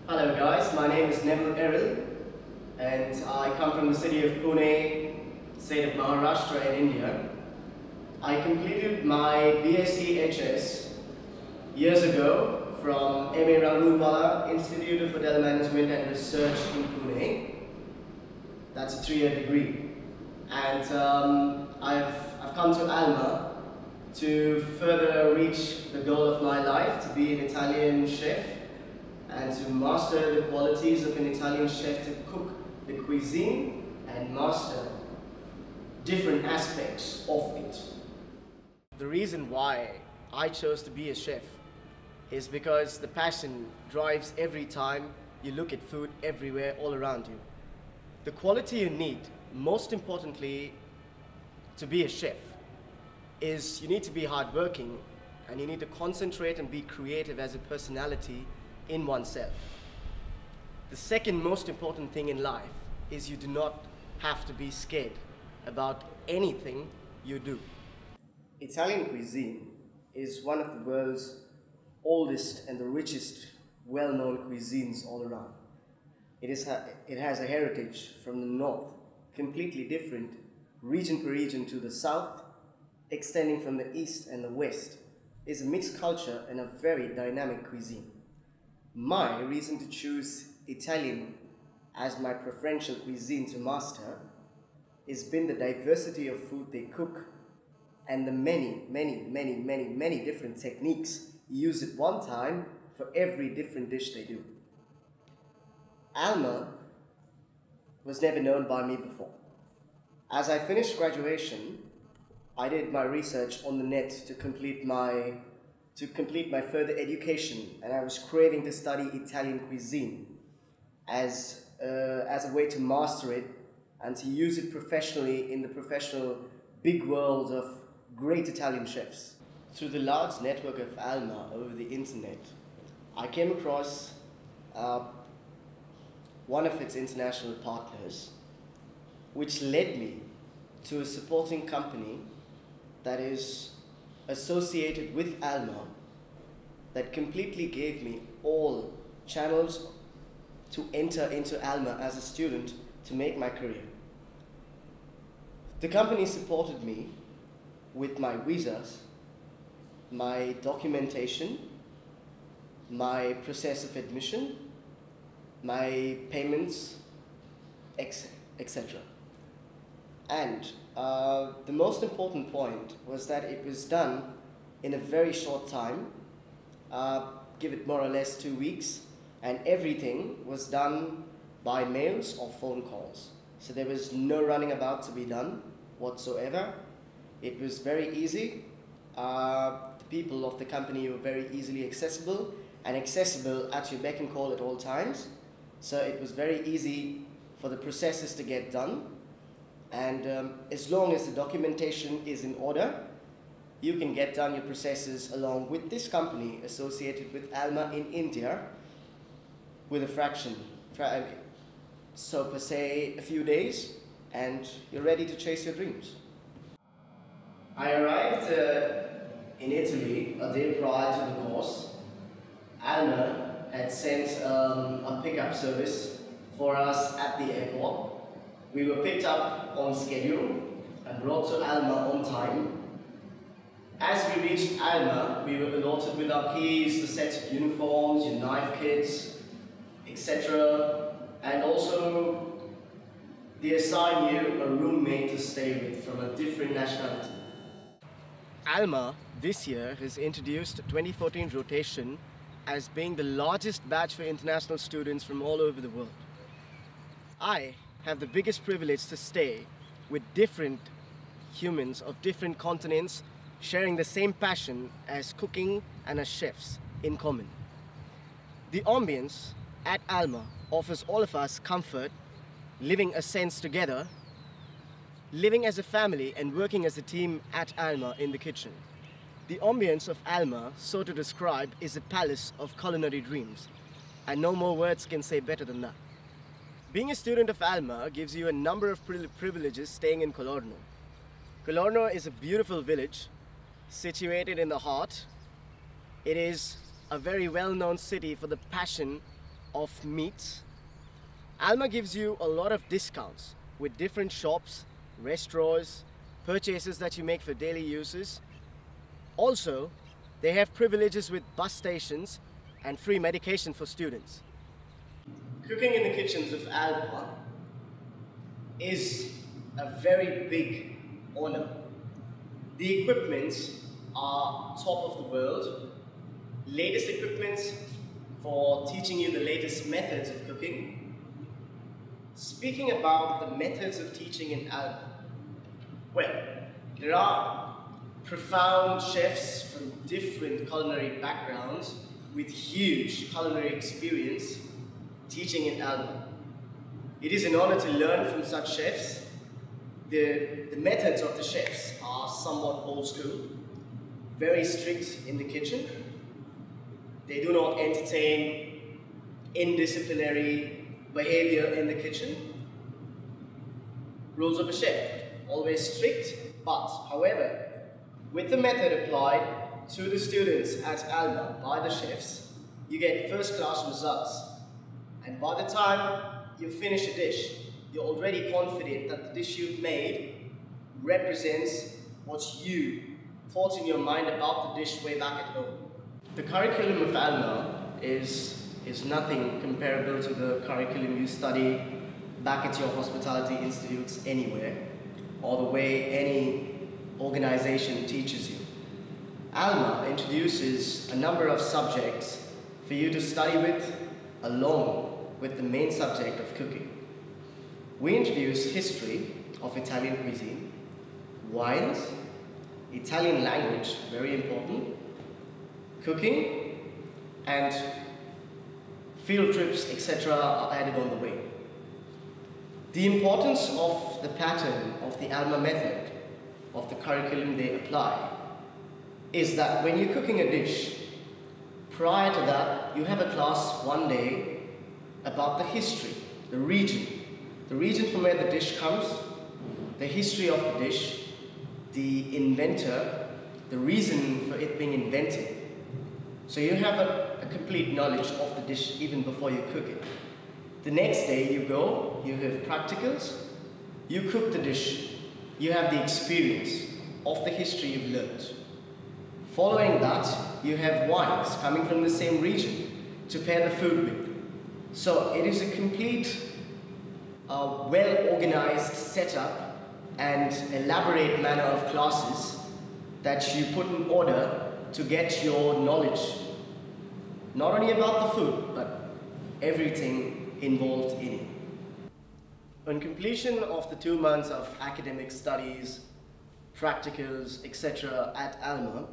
Hello guys, my name is Neville Eril and I come from the city of Pune, state of Maharashtra in India. I completed my BSc HS years ago from M.A. Rangulwala Institute of Hotel Management and Research in Pune. That's a 3-year degree. And I've come to Alma to further reach the goal of my life, to be an Italian chef and to master the qualities of an Italian chef, to cook the cuisine and master different aspects of it. The reason why I chose to be a chef is because the passion drives every time you look at food everywhere all around you. The quality you need, most importantly, to be a chef is you need to be hardworking and you need to concentrate and be creative as a personality in oneself. The second most important thing in life is you do not have to be scared about anything you do. Italian cuisine is one of the world's oldest and the richest well-known cuisines all around. It has a heritage from the north, completely different, region per region to the south, extending from the east and the west. It's a mixed culture and a very dynamic cuisine. My reason to choose Italian as my preferential cuisine to master has been the diversity of food they cook and the many different techniques used at one time for every different dish they do. Alma was never known by me before. As I finished graduation, I did my research on the net to complete my further education, and I was craving to study Italian cuisine as a way to master it and to use it professionally in the professional big world of great Italian chefs. Through the large network of Alma over the internet, I came across one of its international partners, which led me to a supporting company that is associated with Alma, that completely gave me all channels to enter into Alma as a student to make my career. The company supported me with my visas, my documentation, my process of admission, my payments, etc. And the most important point was that it was done in a very short time, give it more or less 2 weeks, and everything was done by mails or phone calls. So there was no running about to be done whatsoever. It was very easy. The people of the company were very easily accessible and accessible at your beck and call at all times. So it was very easy for the processes to get done. And as long as the documentation is in order, you can get done your processes along with this company associated with Alma in India with a fraction. So per se, a few days, and you're ready to chase your dreams. I arrived in Italy a day prior to the course. Alma had sent a pickup service for us at the airport. We were picked up on schedule and brought to Alma on time. As we reached Alma, we were allotted with our keys, the sets of uniforms, your knife kits, etc. And also, they assign you a roommate to stay with from a different nationality. Alma this year has introduced 2014 rotation as being the largest batch for international students from all over the world. I have the biggest privilege to stay with different humans of different continents sharing the same passion as cooking and as chefs in common. The ambience at Alma offers all of us comfort, living a sense together, living as a family and working as a team at Alma in the kitchen. The ambience of Alma, so to describe, is a palace of culinary dreams, and no more words can say better than that. Being a student of Alma gives you a number of privileges staying in Colorno. Colorno is a beautiful village situated in the heart. It is a very well-known city for the passion of meats, Alma gives you a lot of discounts with different shops, restaurants, purchases that you make for daily uses. Also, they have privileges with bus stations and free medication for students. Cooking in the kitchens of Alma is a very big honor. The equipments are top of the world, latest equipments for teaching you the latest methods of cooking. Speaking about the methods of teaching in Alma, well, there are profound chefs from different culinary backgrounds with huge culinary experience teaching in Alma. It is an honor to learn from such chefs. The methods of the chefs are somewhat old school, very strict in the kitchen. They do not entertain indisciplinary behavior in the kitchen. Rules of a chef, always strict, but however, with the method applied to the students at Alma by the chefs, you get first-class results. And by the time you finish a dish, you're already confident that the dish you've made represents what you thought in your mind about the dish way back at home. The curriculum of Alma is nothing comparable to the curriculum you study back at your hospitality institutes anywhere, or the way any organization teaches you. Alma introduces a number of subjects for you to study with, along with the main subject of cooking. We introduce history of Italian cuisine, wines, Italian language, very important, cooking, and field trips, etc. are added on the way. The importance of the pattern of the Alma method, of the curriculum they apply, is that when you're cooking a dish, prior to that, you have a class one day about the history, the region from where the dish comes, the history of the dish, the inventor, the reason for it being invented. So you have a complete knowledge of the dish even before you cook it. The next day you go, you have practicals, you cook the dish, you have the experience of the history you've learned. Following that, you have wines coming from the same region to pair the food with. So it is a complete, well-organized setup and elaborate manner of classes that you put in order to get your knowledge, not only about the food, but everything involved in it. On completion of the 2 months of academic studies, practicals, etc. at Alma,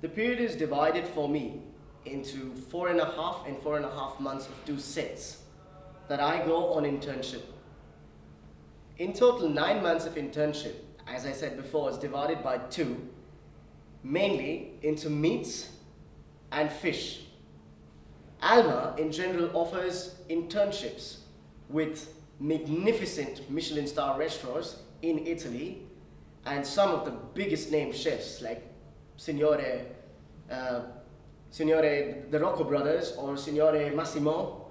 the period is divided for me into 4.5 and 4.5 months of 2 sets that I go on internship. In total, 9 months of internship, as I said before, is divided by 2, mainly into meats and fish. Alma, in general, offers internships with magnificent Michelin star restaurants in Italy and some of the biggest name chefs like Signore the Rocco brothers or Signore Massimo.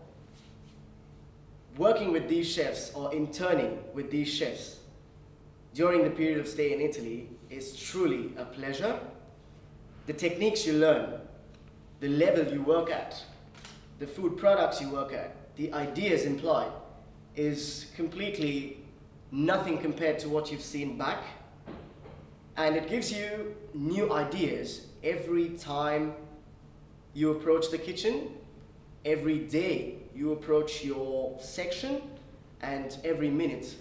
Working with these chefs or interning with these chefs during the period of stay in Italy is truly a pleasure. The techniques you learn, the level you work at, the food products you work at, the ideas employed is completely nothing compared to what you've seen back. And it gives you new ideas every time you approach the kitchen, every day you approach your section, and every minute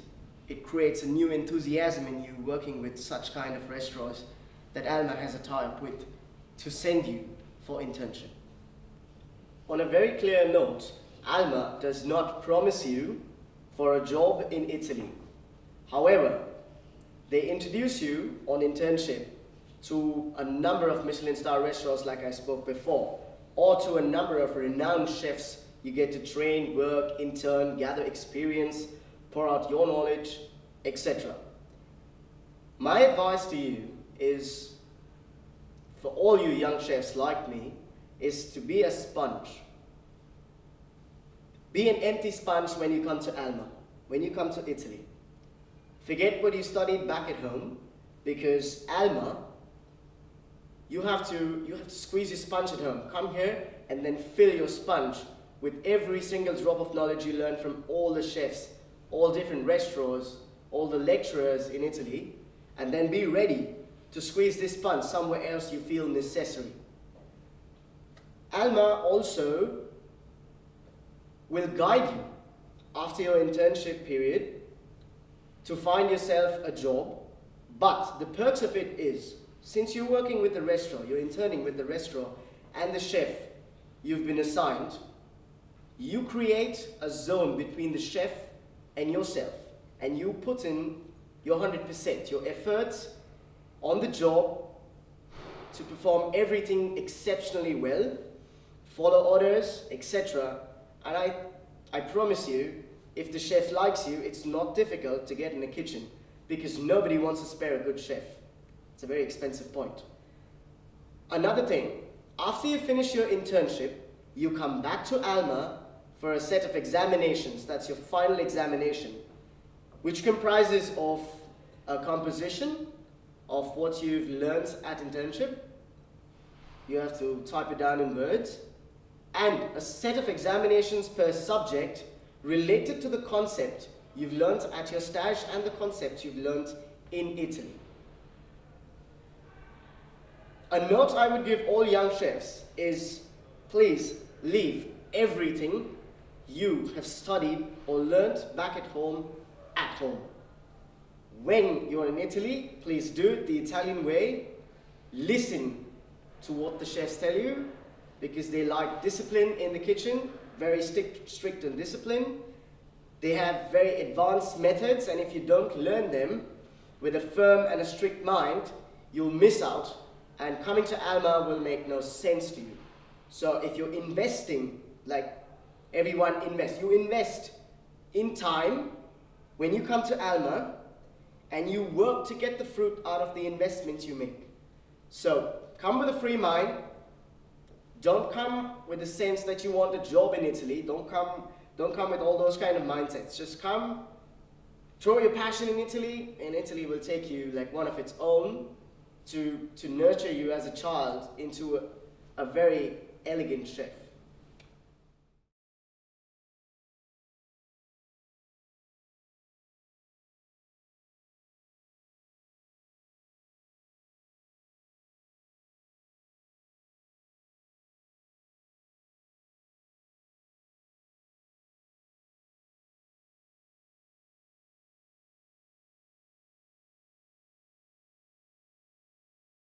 it creates a new enthusiasm in you working with such kind of restaurants that Alma has a tie-up with to send you for internship. On a very clear note, Alma does not promise you for a job in Italy. However, they introduce you on internship to a number of Michelin star restaurants like I spoke before, or to a number of renowned chefs. You get to train, work, intern, gather experience, pour out your knowledge, etc. My advice to you is, for all you young chefs like me, is to be a sponge. Be an empty sponge when you come to Alma, when you come to Italy. Forget what you studied back at home, because Alma, you have to squeeze your sponge at home. Come here and then fill your sponge with every single drop of knowledge you learn from all the chefs, all different restaurants, all the lecturers in Italy, and then be ready to squeeze this sponge somewhere else you feel necessary. Alma also will guide you after your internship period to find yourself a job, but the perks of it is, since you're working with the restaurant, you're interning with the restaurant and the chef you've been assigned, you create a zone between the chef and yourself, and you put in your 100%, your efforts on the job to perform everything exceptionally well, follow orders, etc. And I promise you, if the chef likes you, it's not difficult to get in the kitchen, because nobody wants to spare a good chef. It's a very expensive point. Another thing, after you finish your internship, you come back to Alma for a set of examinations. That's your final examination, which comprises of a composition of what you've learned at internship. You have to type it down in words, and a set of examinations per subject related to the concept you've learned at your stage and the concept you've learned in Italy. A note I would give all young chefs is, please leave everything you have studied or learned back at home. When you're in Italy, please do it the Italian way. Listen to what the chefs tell you, because they like discipline in the kitchen, very strict and disciplined. They have very advanced methods, and if you don't learn them with a firm and a strict mind, you'll miss out, and coming to Alma will make no sense to you. So if you're investing, like everyone invests, you invest in time when you come to Alma, and you work to get the fruit out of the investments you make. So come with a free mind. Don't come with the sense that you want a job in Italy. Don't come with all those kind of mindsets. Just come, throw your passion in Italy, and Italy will take you like one of its own to nurture you as a child into a very elegant chef.